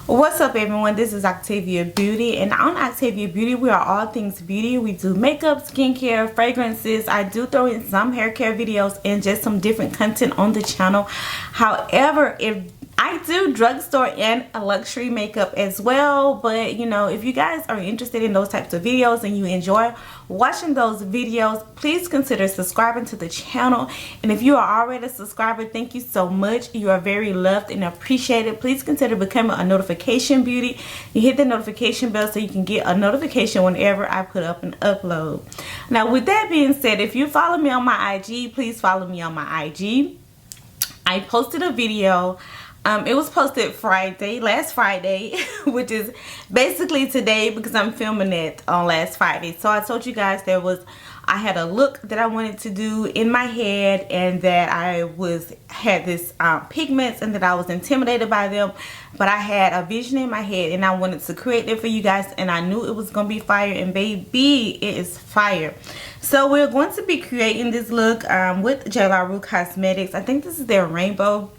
What's up, everyone? This is Octavia Beauty, and on Octavia Beauty we are all things beauty. We do makeup, skincare, fragrances. I do throw in some hair care videos and just some different content on the channel. However, if I do drugstore and a luxury makeup as well, but you know, if you guys are interested in those types of videos and you enjoy watching those videos, please consider subscribing to the channel. And if you are already a subscriber, thank you so much. You are very loved and appreciated. Please consider becoming a notification beauty. You hit the notification bell so you can get a notification whenever I put up an upload. Now, with that being said, if you follow me on my IG, please follow me on my IG. I posted a video. It was posted last Friday, which is basically today because I'm filming it on last Friday. So I told you guys I had a look that I wanted to do in my head, and that I had this pigments, and that I was intimidated by them, but I had a vision in my head and I wanted to create it for you guys, and I knew it was gonna be fire, and baby, it is fire. So we're going to be creating this look with Jlarue Cosmetics. I think this is their rainbow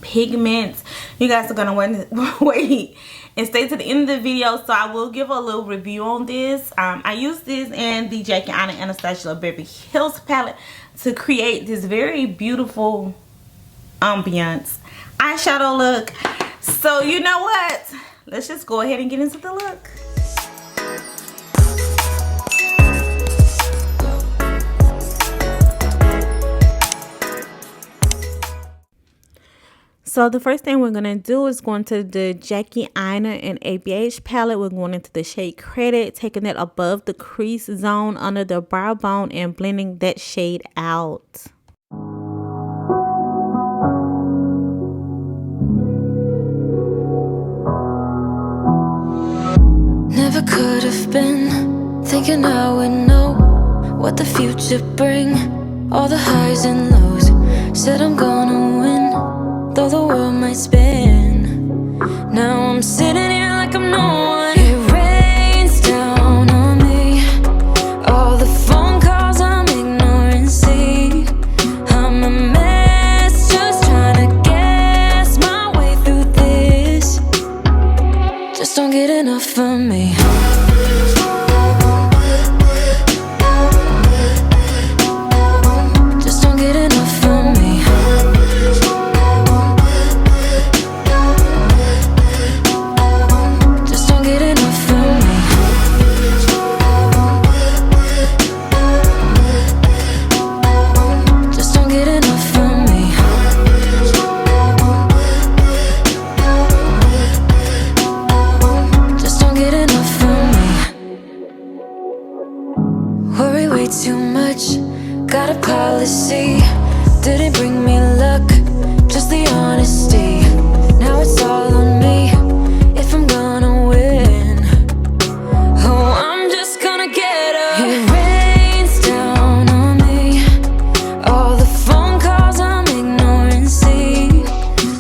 pigments. You guys are gonna want to wait and stay to the end of the video, so I will give a little review on this. I used this in the Jackie Aina Anastasia Beverly Hills palette to create this very beautiful ambiance eyeshadow look. So you know what, let's just go ahead and get into the look. So the first thing we're going to do is go into the Jackie Aina and ABH palette. We're going into the shade Credit, taking that above the crease zone under the brow bone and blending that shade out. Never could have been thinking I would know what the future bring. All the highs and lows, said I'm gonna win, though the world might spin. Now I'm sitting here like I'm no one. It rains down on me, all the phone calls I'm ignoring. See, I'm a mess, just trying to guess my way through this. Just don't get enough of me. Just don't get enough of me. Too much, got a policy, didn't bring me luck, just the honesty. Now it's all on me, if I'm gonna win. Oh, I'm just gonna get up. It rains down on me, all the phone calls I'm ignoring. See,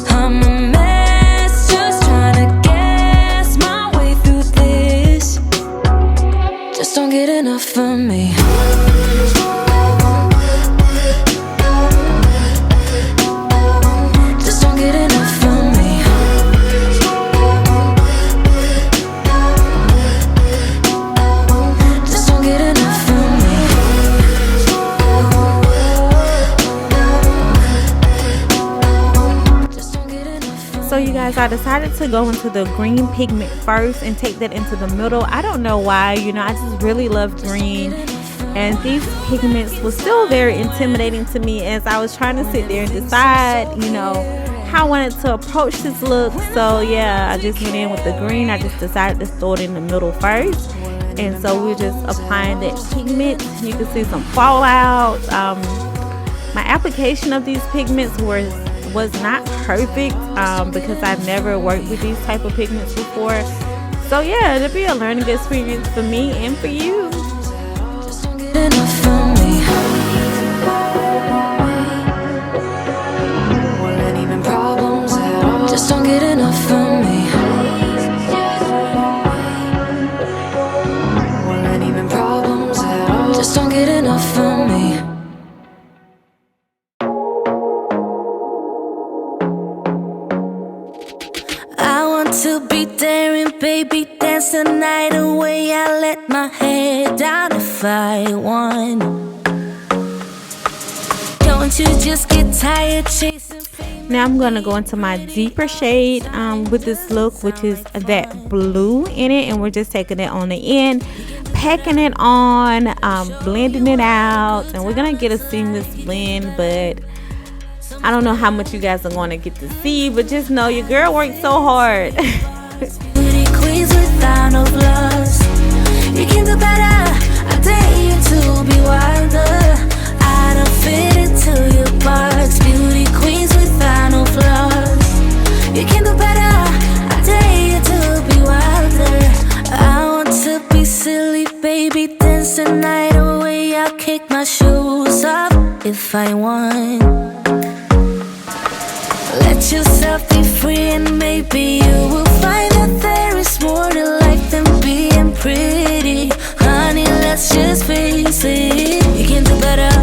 I'm a mess, just trying to guess my way through this. Just don't get enough of me. So you guys, I decided to go into the green pigment first and take that into the middle. I don't know why, you know, I just really love green, and these pigments was still very intimidating to me as I was trying to sit there and decide, you know, how I wanted to approach this look. So yeah, I just went in with the green. I just decided to throw it in the middle first, and so we're just applying that pigment. You can see some fallout. My application of these pigments was not perfect because I've never worked with these type of pigments before. So yeah, it'll be a learning experience for me and for you. Just don't get enough of me. Weren't even problems at all. Just don't get enough of me. Weren't even problems at all. Just don't get enough of me. I want want to be daring, baby, dance the night away. I let my head down if I want. Don't you just get tired chasing fame? Now I'm going to go into my deeper shade with this look, which is that blue in it, and we're just taking it on the end, packing it on, blending it out, and we're going to get a seamless blend, but I don't know how much you guys are going to get to see, but just know your girl worked so hard. Beauty queens without no flaws. You can do better. I dare you to be wilder. I don't fit into your parts. Beauty queens without no flaws. You can do better. I dare you to be wilder. I want to be silly, baby, dance the night away. I'll kick my shoes off if I want. Let yourself be free, and maybe you will find that there is more to life than being pretty. Honey, let's just face it. You can do better.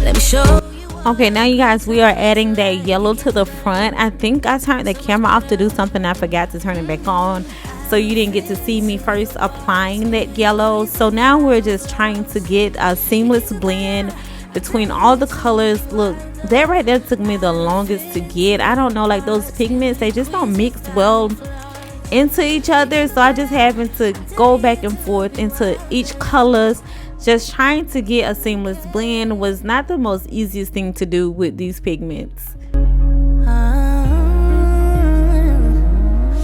Let me show you. Okay, now you guys, we are adding that yellow to the front. I think I turned the camera off to do something. I forgot to turn it back on, so you didn't get to see me first applying that yellow. So now we're just trying to get a seamless blend between all the colors. Look, that right there took me the longest to get. I don't know, like those pigments, they just don't mix well into each other, so I just having to go back and forth into each colors. Just trying to get a seamless blend was not the most easiest thing to do with these pigments.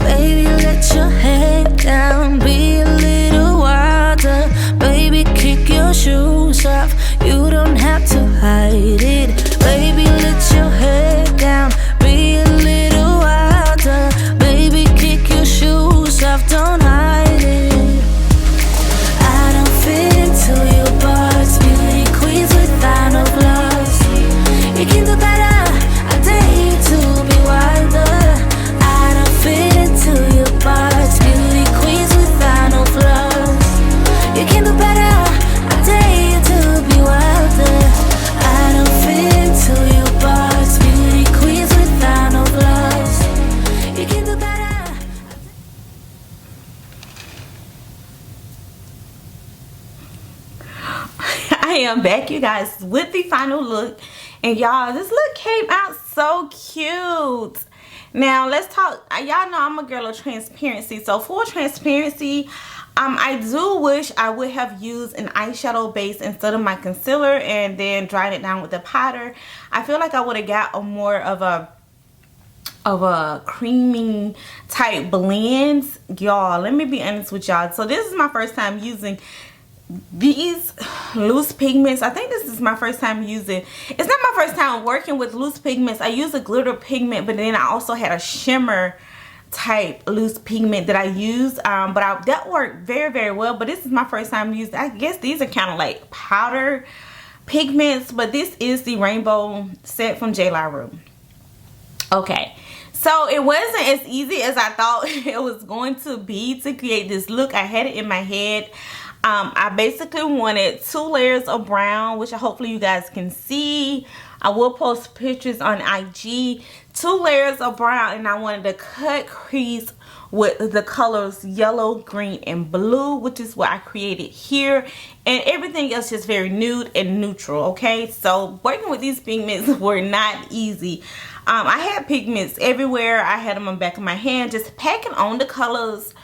Baby, let your head down, be a little wilder. Baby, kick your shoes off. You don't have to hide it. Baby, let your head down, be a little wilder. Baby, kick your shoes off, don't hide it. I don't fit into your parts. Beauty queens without no flaws. You can do better. I dare you to be wilder. I don't fit into your parts. Beauty queens without no flaws. You can do better. I dare you to be wilder. I don't fit into your parts. Beauty queens without no flaws. You can do better. I am back, you guys, with the final look, and y'all, this look came out so cute. Now let's talk. Y'all know I'm a girl of transparency, so full transparency, I do wish I would have used an eyeshadow base instead of my concealer and then dried it down with the powder. I feel like I would have got a more of a creamy type blend. Y'all, let me be honest with y'all. So this is my first time using these loose pigments. I think this is my first time using, it's not my first time working with loose pigments. I use a glitter pigment, but then I also had a shimmer type loose pigment that I used, but that worked very, very well. But this is my first time using, I guess these are kind of like powder pigments, but this is the rainbow set from Jlarue. Okay, so it wasn't as easy as I thought it was going to be to create this look. I had it in my head. I basically wanted 2 layers of brown, which hopefully you guys can see. I will post pictures on IG. 2 layers of brown, and I wanted to cut crease with the colors yellow, green, and blue, which is what I created here, and everything else just very nude and neutral. Okay, so working with these pigments were not easy. I had pigments everywhere. I had them on the back of my hand. Just packing on the colors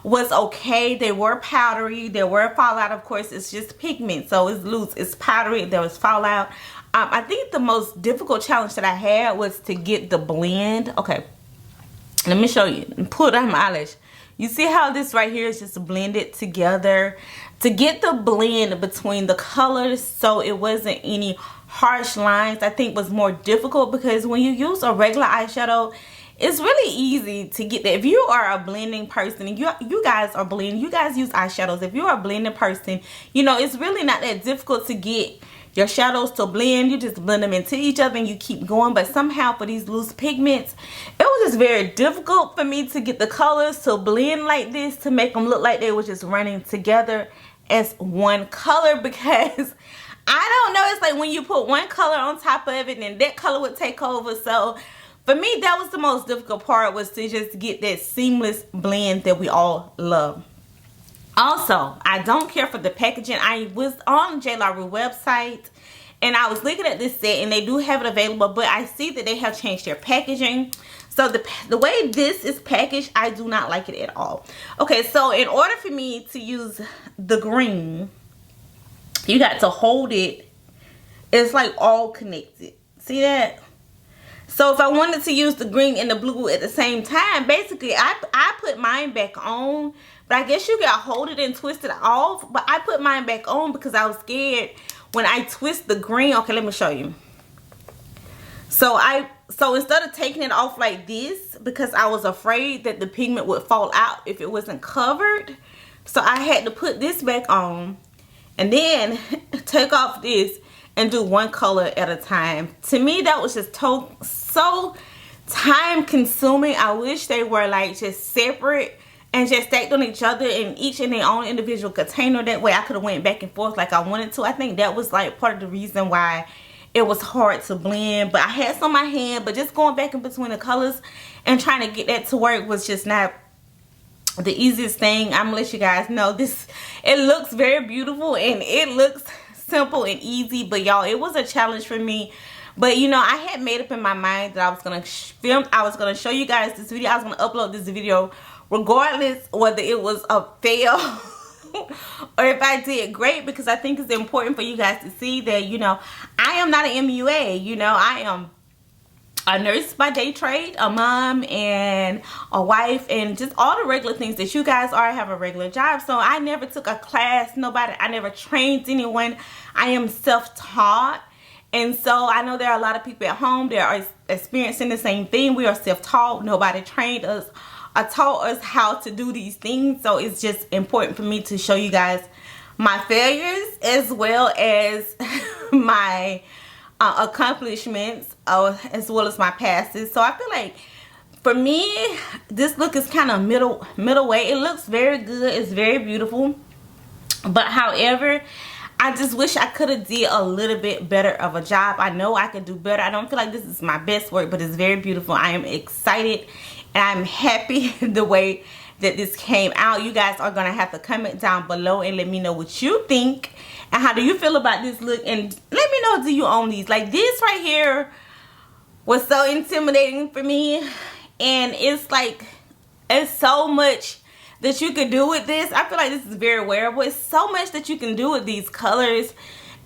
was okay. They were powdery, there were fallout. Of course, it's just pigment, so it's loose, it's powdery, there was fallout. I think the most difficult challenge that I had was to get the blend. Okay, let me show you. Pull down my eyelash. You see how this right here is just blended together? To get the blend between the colors so it wasn't any harsh lines, I think was more difficult, because when you use a regular eyeshadow, it's really easy to get that. If you are a blending person, and you guys are blending, you guys use eyeshadows. If you're a blending person, you know, it's really not that difficult to get your shadows to blend. You just blend them into each other and you keep going. But somehow for these loose pigments, it was just very difficult for me to get the colors to blend like this, to make them look like they were just running together as one color, because I don't know, it's like when you put one color on top of it and that color would take over. So for me, that was the most difficult part, was to just get that seamless blend that we all love. Also, I don't care for the packaging. I was on Jlarue website and I was looking at this set, and they do have it available, but I see that they have changed their packaging. So the way this is packaged, I do not like it at all. Okay, so in order for me to use the green, you got to hold it. It's like all connected. See that? So if I wanted to use the green and the blue at the same time, basically I put mine back on. But I guess you can hold it and twist it off. But I put mine back on because I was scared when I twist the green. Okay, let me show you. So instead of taking it off like this, because I was afraid that the pigment would fall out if it wasn't covered, so I had to put this back on and then take off this and do one color at a time. To me, that was just so time consuming. I wish they were like just separate and just stacked on each other and each in their own individual container. That way I could have went back and forth like I wanted to. I think that was like part of the reason why it was hard to blend. But I had some on my hand, but just going back in between the colors and trying to get that to work was just not the easiest thing. I'm gonna let you guys know this. It looks very beautiful and it looks simple and easy, but y'all, it was a challenge for me. But you know, I had made up in my mind that I was gonna film, I was gonna show you guys this video, I was gonna upload this video regardless whether it was a fail or if I did great, because I think it's important for you guys to see that, you know, I am not an MUA. You know, I am a nurse by day trade, a mom and a wife, and just all the regular things that you guys are. I have a regular job, so I never took a class, I never trained anyone. I am self-taught. And so I know there are a lot of people at home that are experiencing the same thing. We are self-taught. Nobody trained us or taught us how to do these things. So it's just important for me to show you guys my failures as well as my accomplishments, as well as my passes. So I feel like for me, this look is kind of middle way. It looks very good. It's very beautiful. But however, I just wish I could have did a little bit better of a job. I know I could do better. I don't feel like this is my best work, but it's very beautiful. I am excited and I'm happy the way that this came out. You guys are gonna have to comment down below and let me know what you think and how do you feel about this look, and let me know, do you own these? Like, this right here was so intimidating for me, and it's like, it's so much that you can do with this. I feel like this is very wearable. It's so much that you can do with these colors,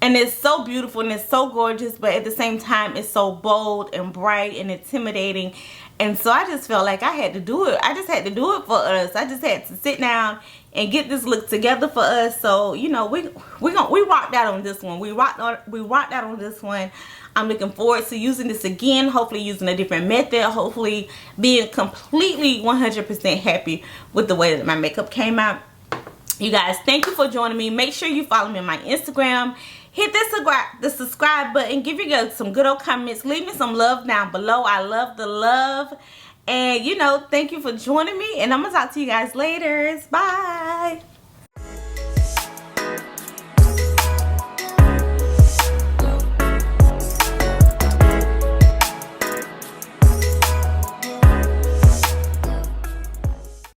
and it's so beautiful and it's so gorgeous, but at the same time it's so bold and bright and intimidating. And so I just felt like I had to do it. I just had to do it for us. I just had to sit down and get this look together for us. So, you know, we rocked out on this one. We rocked out on this one. I'm looking forward to using this again, hopefully using a different method, hopefully being completely 100% happy with the way that my makeup came out. You guys, thank you for joining me. Make sure you follow me on my Instagram. Hit the subscribe button. Give you guys some good old comments. Leave me some love down below. I love the love. And, you know, thank you for joining me. And I'm going to talk to you guys later. Bye.